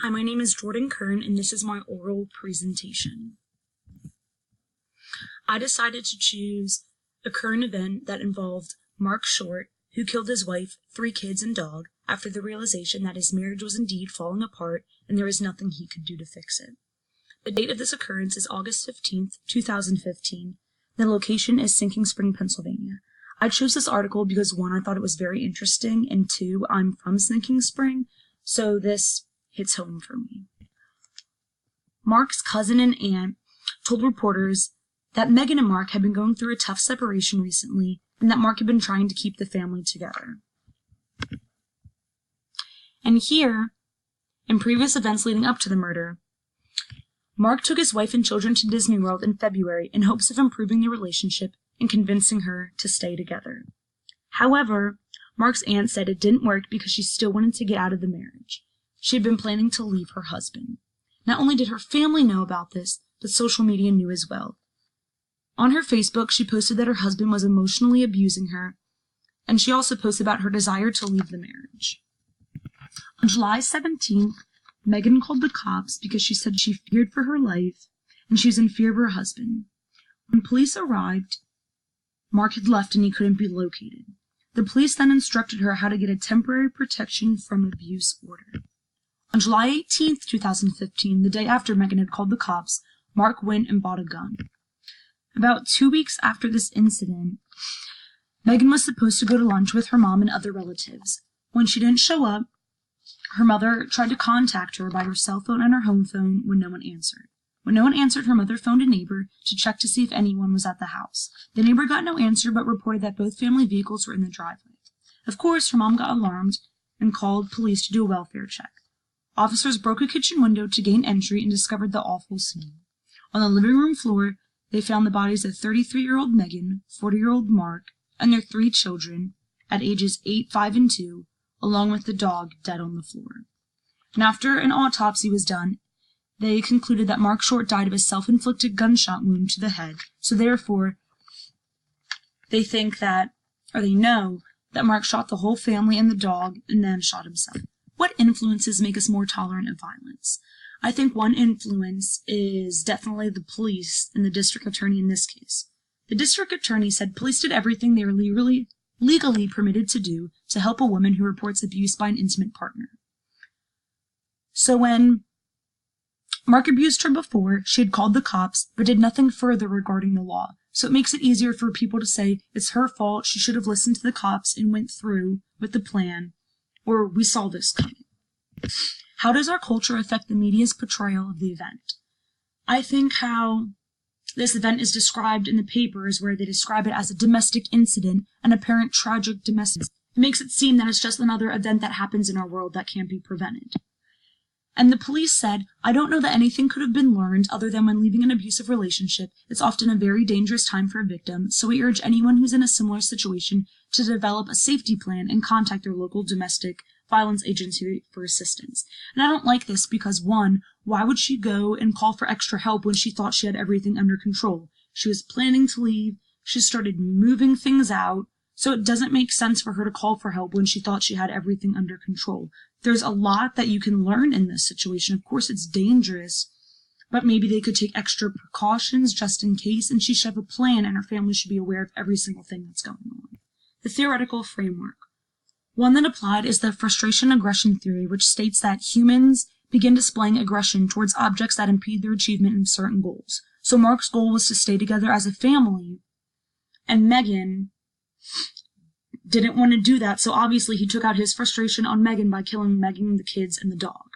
Hi, my name is Jordan Kern, and this is my oral presentation. I decided to choose a current event that involved Mark Short, who killed his wife, 3 kids, and dog after the realization that his marriage was indeed falling apart and there was nothing he could do to fix it. The date of this occurrence is August 15th, 2015. The location is Sinking Spring, Pennsylvania. I chose this article because 1, I thought it was very interesting, and 2, I'm from Sinking Spring, so this hits home for me. Mark's cousin and aunt told reporters that Megan and Mark had been going through a tough separation recently and that Mark had been trying to keep the family together. And here, in previous events leading up to the murder, Mark took his wife and children to Disney World in February in hopes of improving their relationship and convincing her to stay together. However, Mark's aunt said it didn't work because she still wanted to get out of the marriage. She had been planning to leave her husband. Not only did her family know about this, but social media knew as well. On her Facebook, she posted that her husband was emotionally abusing her, and she also posted about her desire to leave the marriage. On July 17th, Megan called the cops because she said she feared for her life and she was in fear of her husband. When police arrived, Mark had left and he couldn't be located. The police then instructed her how to get a temporary protection from abuse order. On July 18th, 2015, the day after Megan had called the cops, Mark went and bought a gun. About 2 weeks after this incident, Megan was supposed to go to lunch with her mom and other relatives. When she didn't show up, her mother tried to contact her by her cell phone and her home phone when no one answered. When no one answered, her mother phoned a neighbor to check to see if anyone was at the house. The neighbor got no answer but reported that both family vehicles were in the driveway. Of course, her mom got alarmed and called police to do a welfare check. Officers broke a kitchen window to gain entry and discovered the awful scene. On the living room floor, they found the bodies of 33-year-old Megan, 40-year-old Mark, and their 3 children at ages 8, 5, and 2, along with the dog dead on the floor. And after an autopsy was done, they concluded that Mark Short died of a self-inflicted gunshot wound to the head, so therefore they know that Mark shot the whole family and the dog and then shot himself. What influences make us more tolerant of violence? I think one influence is definitely the police and the district attorney in this case. The district attorney said police did everything they were legally permitted to do to help a woman who reports abuse by an intimate partner. So when Mark abused her before, she had called the cops, but did nothing further regarding the law. So it makes it easier for people to say it's her fault, she should have listened to the cops and went through with the plan, or we saw this coming. How does our culture affect the media's portrayal of the event? I think how this event is described in the papers, where they describe it as a domestic incident, an apparent tragic domestic. It makes it seem that it's just another event that happens in our world that can't be prevented. And the police said, I don't know that anything could have been learned other than when leaving an abusive relationship, it's often a very dangerous time for a victim, so we urge anyone who's in a similar situation to develop a safety plan and contact their local domestic violence agency for assistance. And I don't like this because 1, why would she go and call for extra help when she thought she had everything under control? She was planning to leave, she started moving things out, so it doesn't make sense for her to call for help when she thought she had everything under control. There's a lot that you can learn in this situation. Of course, it's dangerous, but maybe they could take extra precautions just in case, and she should have a plan, and her family should be aware of every single thing that's going on. The theoretical framework. One that applied is the frustration-aggression theory, which states that humans begin displaying aggression towards objects that impede their achievement of certain goals. So Mark's goal was to stay together as a family, and Megan didn't want to do that, so obviously he took out his frustration on Megan by killing Megan, the kids, and the dog.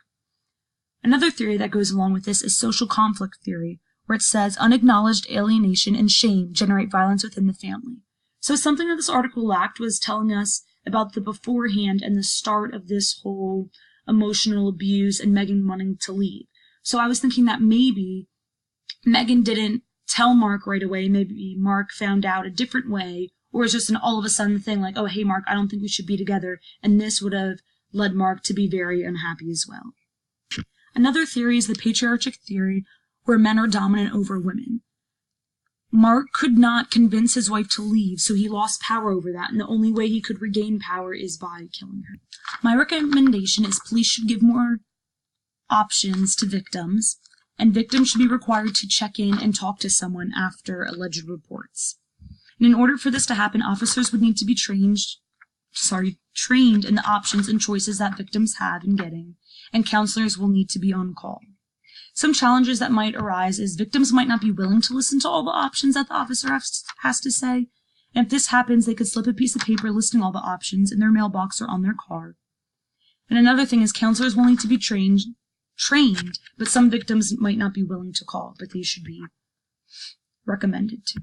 Another theory that goes along with this is social conflict theory, where it says unacknowledged alienation and shame generate violence within the family. So something that this article lacked was telling us about the beforehand and the start of this whole emotional abuse and Megan wanting to leave. So I was thinking that maybe Megan didn't tell Mark right away, maybe Mark found out a different way, or it's just an all of a sudden thing like, oh, hey, Mark, I don't think we should be together, and this would have led Mark to be very unhappy as well. Another theory is the patriarchic theory, where men are dominant over women. Mark could not convince his wife to leave, so he lost power over that, and the only way he could regain power is by killing her. My recommendation is police should give more options to victims, and victims should be required to check in and talk to someone after alleged reports. And in order for this to happen, officers would need to be trained in the options and choices that victims have in getting, and counselors will need to be on call. Some challenges that might arise is victims might not be willing to listen to all the options that the officer has to say, and if this happens, they could slip a piece of paper listing all the options in their mailbox or on their car. And another thing is counselors will need to be trained, but some victims might not be willing to call, but they should be recommended to.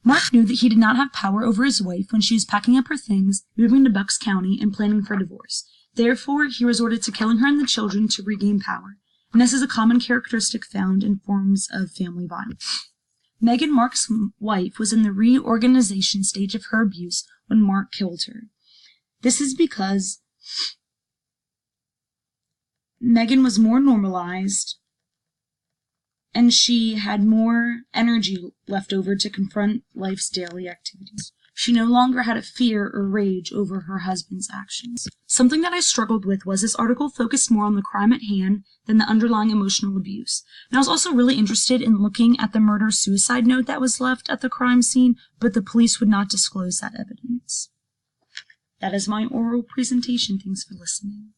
Mark knew that he did not have power over his wife when she was packing up her things, moving to Bucks County, and planning for divorce. Therefore, he resorted to killing her and the children to regain power, and this is a common characteristic found in forms of family violence. Megan, Mark's wife, was in the reorganization stage of her abuse when Mark killed her. This is because Megan was more normalized, and she had more energy left over to confront life's daily activities. She no longer had a fear or rage over her husband's actions. Something that I struggled with was this article focused more on the crime at hand than the underlying emotional abuse. And I was also really interested in looking at the murder-suicide note that was left at the crime scene, but the police would not disclose that evidence. That is my oral presentation. Thanks for listening.